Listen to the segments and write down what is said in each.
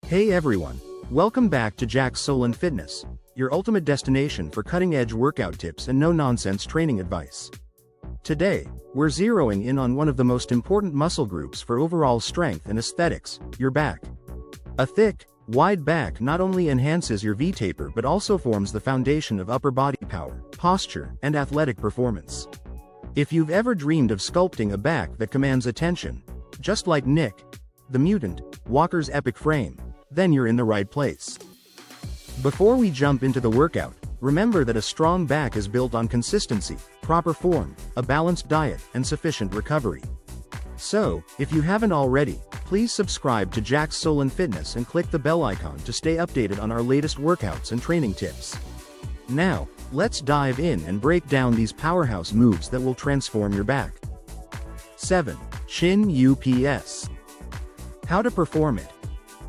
Hey everyone, welcome back to Jack's Soul and Fitness, your ultimate destination for cutting-edge workout tips and no-nonsense training advice. Today, we're zeroing in on one of the most important muscle groups for overall strength and aesthetics, your back. A thick, wide back not only enhances your V-taper but also forms the foundation of upper body power, posture, and athletic performance. If you've ever dreamed of sculpting a back that commands attention, just like Nick, the Mutant, Walker's epic frame, then you're in the right place. Before we jump into the workout, remember that a strong back is built on consistency, proper form, a balanced diet, and sufficient recovery. So, if you haven't already, please subscribe to Jack's Soul and Fitness and click the bell icon to stay updated on our latest workouts and training tips. Now, let's dive in and break down these powerhouse moves that will transform your back. 7. Chin UPS. How to perform it.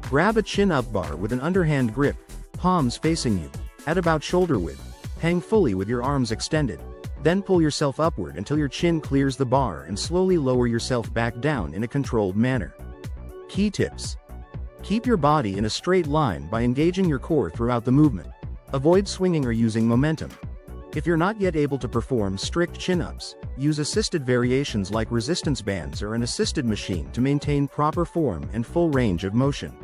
Grab a chin-up bar with an underhand grip, palms facing you, at about shoulder width, hang fully with your arms extended, then pull yourself upward until your chin clears the bar and slowly lower yourself back down in a controlled manner. Key tips. Keep your body in a straight line by engaging your core throughout the movement. Avoid swinging or using momentum. If you're not yet able to perform strict chin-ups, use assisted variations like resistance bands or an assisted machine to maintain proper form and full range of motion.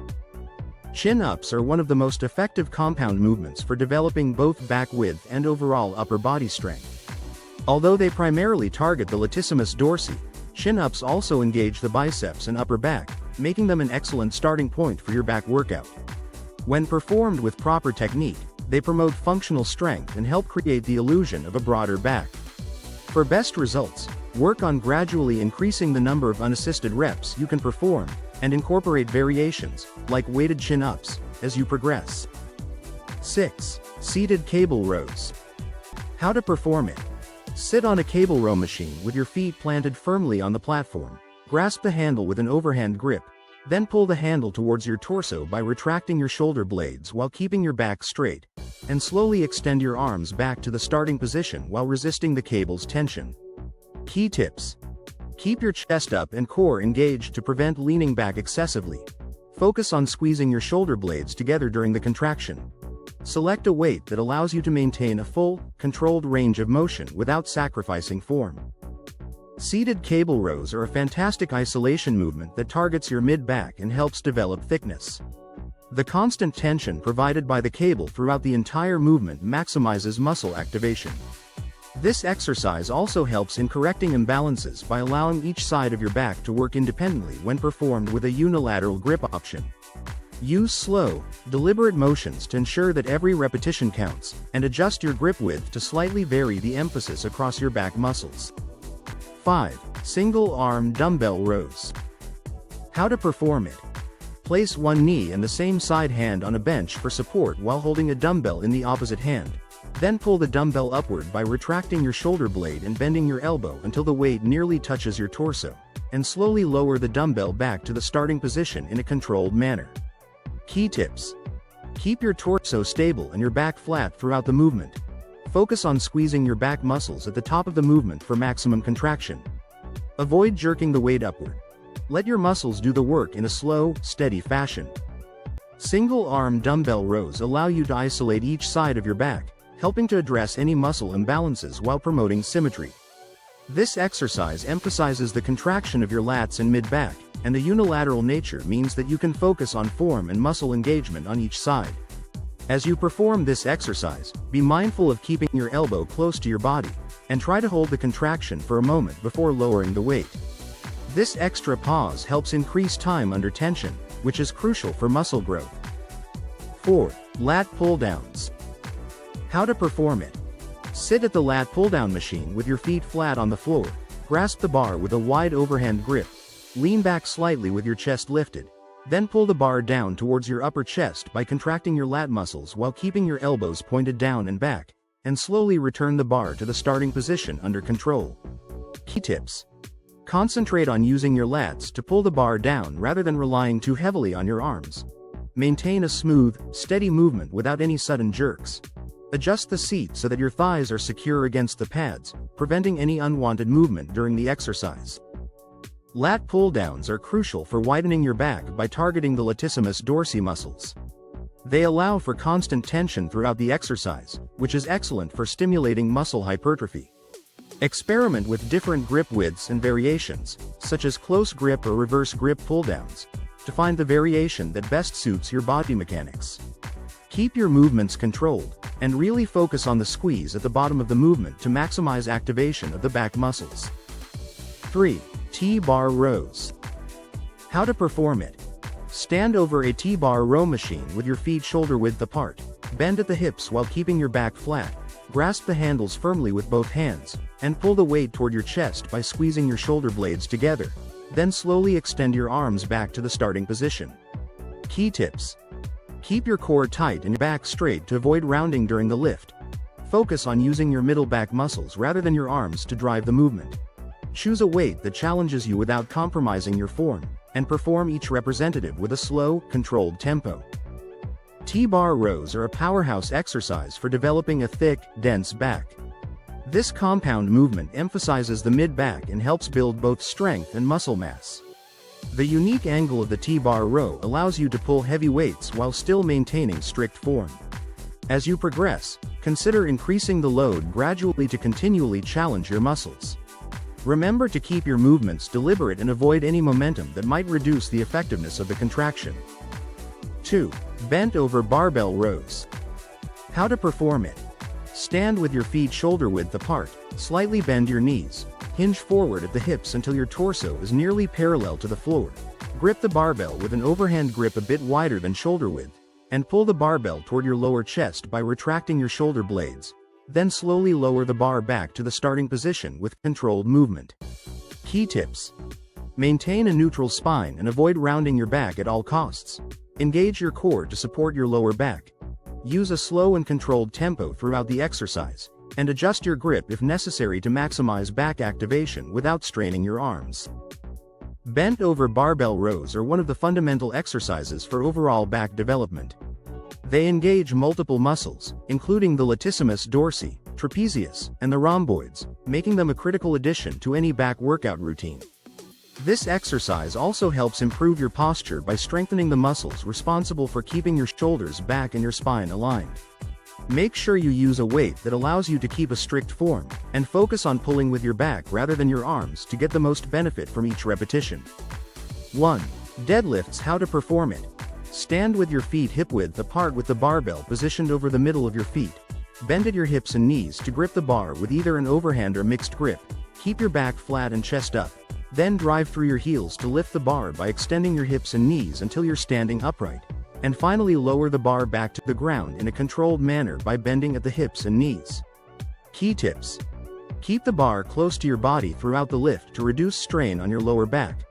Chin-ups are one of the most effective compound movements for developing both back width and overall upper body strength. Although they primarily target the latissimus dorsi, chin-ups also engage the biceps and upper back, making them an excellent starting point for your back workout. When performed with proper technique, they promote functional strength and help create the illusion of a broader back. For best results, work on gradually increasing the number of unassisted reps you can perform, and incorporate variations, like weighted chin-ups, as you progress. 6. Seated cable rows. How to perform it. Sit on a cable row machine with your feet planted firmly on the platform, grasp the handle with an overhand grip, then pull the handle towards your torso by retracting your shoulder blades while keeping your back straight, and slowly extend your arms back to the starting position while resisting the cable's tension. Key tips. Keep your chest up and core engaged to prevent leaning back excessively. Focus on squeezing your shoulder blades together during the contraction. Select a weight that allows you to maintain a full, controlled range of motion without sacrificing form. Seated cable rows are a fantastic isolation movement that targets your mid-back and helps develop thickness. The constant tension provided by the cable throughout the entire movement maximizes muscle activation. This exercise also helps in correcting imbalances by allowing each side of your back to work independently when performed with a unilateral grip option. Use slow, deliberate motions to ensure that every repetition counts, and adjust your grip width to slightly vary the emphasis across your back muscles. 5. Single arm dumbbell rows. How to perform it. Place one knee and the same side hand on a bench for support while holding a dumbbell in the opposite hand. Then pull the dumbbell upward by retracting your shoulder blade and bending your elbow until the weight nearly touches your torso, and slowly lower the dumbbell back to the starting position in a controlled manner. Key tips. Keep your torso stable and your back flat throughout the movement. Focus on squeezing your back muscles at the top of the movement for maximum contraction. Avoid jerking the weight upward. Let your muscles do the work in a slow, steady fashion. Single-arm dumbbell rows allow you to isolate each side of your back, helping to address any muscle imbalances while promoting symmetry. This exercise emphasizes the contraction of your lats and mid-back, and the unilateral nature means that you can focus on form and muscle engagement on each side. As you perform this exercise, be mindful of keeping your elbow close to your body, and try to hold the contraction for a moment before lowering the weight. This extra pause helps increase time under tension, which is crucial for muscle growth. 4. Lat pull-downs. How to perform it. Sit at the lat pull-down machine with your feet flat on the floor, grasp the bar with a wide overhand grip, lean back slightly with your chest lifted, then pull the bar down towards your upper chest by contracting your lat muscles while keeping your elbows pointed down and back, and slowly return the bar to the starting position under control. Key tips. Concentrate on using your lats to pull the bar down rather than relying too heavily on your arms. Maintain a smooth, steady movement without any sudden jerks. Adjust the seat so that your thighs are secure against the pads, preventing any unwanted movement during the exercise. Lat pull-downs are crucial for widening your back by targeting the latissimus dorsi muscles. They allow for constant tension throughout the exercise, which is excellent for stimulating muscle hypertrophy. Experiment with different grip widths and variations, such as close grip or reverse grip pull-downs, to find the variation that best suits your body mechanics. Keep your movements controlled, and really focus on the squeeze at the bottom of the movement to maximize activation of the back muscles. 3. T-bar rows. How to perform it. Stand over a T-bar row machine with your feet shoulder width apart. Bend at the hips while keeping your back flat. Grasp the handles firmly with both hands, and pull the weight toward your chest by squeezing your shoulder blades together. Then slowly extend your arms back to the starting position. Key tips. Keep your core tight and your back straight to avoid rounding during the lift. Focus on using your middle back muscles rather than your arms to drive the movement. Choose a weight that challenges you without compromising your form, and perform each representative with a slow, controlled tempo. T-bar rows are a powerhouse exercise for developing a thick, dense back. This compound movement emphasizes the mid-back and helps build both strength and muscle mass. The unique angle of the T-bar row allows you to pull heavy weights while still maintaining strict form. As you progress, consider increasing the load gradually to continually challenge your muscles. Remember to keep your movements deliberate and avoid any momentum that might reduce the effectiveness of the contraction. 2. Bent over barbell rows. How to perform it. Stand with your feet shoulder width apart, slightly bend your knees, hinge forward at the hips until your torso is nearly parallel to the floor. Grip the barbell with an overhand grip a bit wider than shoulder width, and pull the barbell toward your lower chest by retracting your shoulder blades. Then slowly lower the bar back to the starting position with controlled movement. Key tips. Maintain a neutral spine and avoid rounding your back at all costs. Engage your core to support your lower back. Use a slow and controlled tempo throughout the exercise, and adjust your grip if necessary to maximize back activation without straining your arms. Bent over barbell rows are one of the fundamental exercises for overall back development. They engage multiple muscles, including the latissimus dorsi, trapezius, and the rhomboids, making them a critical addition to any back workout routine. This exercise also helps improve your posture by strengthening the muscles responsible for keeping your shoulders back and your spine aligned. Make sure you use a weight that allows you to keep a strict form, and focus on pulling with your back rather than your arms to get the most benefit from each repetition. 1. Deadlifts. How to perform it. Stand with your feet hip width apart with the barbell positioned over the middle of your feet. Bend at your hips and knees to grip the bar with either an overhand or mixed grip. Keep your back flat and chest up. Then drive through your heels to lift the bar by extending your hips and knees until you're standing upright. And finally lower the bar back to the ground in a controlled manner by bending at the hips and knees. Key tips. Keep the bar close to your body throughout the lift to reduce strain on your lower back.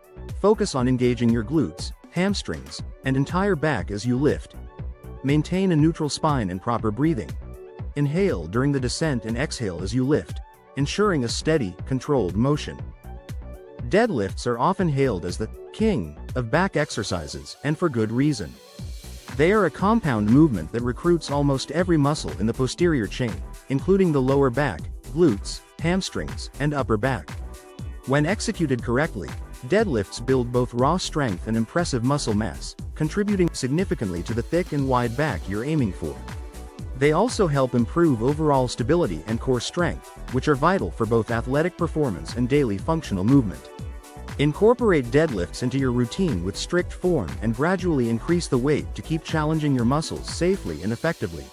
Focus on engaging your glutes, hamstrings, and entire back as you lift. Maintain a neutral spine and proper breathing. Inhale during the descent and exhale as you lift, ensuring a steady, controlled motion. Deadlifts are often hailed as the king of back exercises, and for good reason. They are a compound movement that recruits almost every muscle in the posterior chain, including the lower back, glutes, hamstrings, and upper back. When executed correctly, deadlifts build both raw strength and impressive muscle mass, contributing significantly to the thick and wide back you're aiming for. They also help improve overall stability and core strength, which are vital for both athletic performance and daily functional movement. Incorporate deadlifts into your routine with strict form and gradually increase the weight to keep challenging your muscles safely and effectively.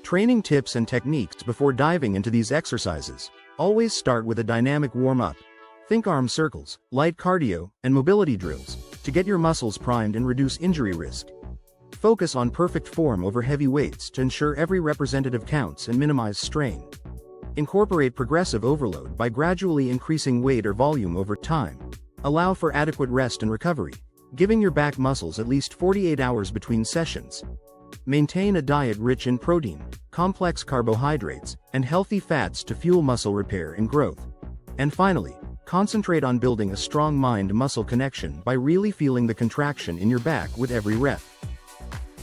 Training tips and techniques before diving into these exercises. Always start with a dynamic warm-up. Think arm circles, light cardio, and mobility drills to get your muscles primed and reduce injury risk. Focus on perfect form over heavy weights to ensure every representative counts and minimize strain. Incorporate progressive overload by gradually increasing weight or volume over time. Allow for adequate rest and recovery, giving your back muscles at least 48 hours between sessions. Maintain a diet rich in protein, complex carbohydrates, and healthy fats to fuel muscle repair and growth. And finally, concentrate on building a strong mind-muscle connection by really feeling the contraction in your back with every rep.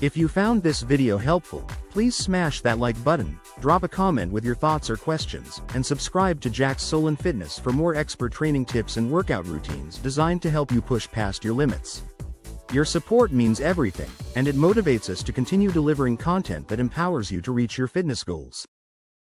If you found this video helpful, Please smash that like button, drop a comment with your thoughts or questions, and subscribe to Jack's Solon Fitness for more expert training tips and workout routines designed to help you push past your limits. Your support means everything, and it motivates us to continue delivering content that empowers you to reach your fitness goals.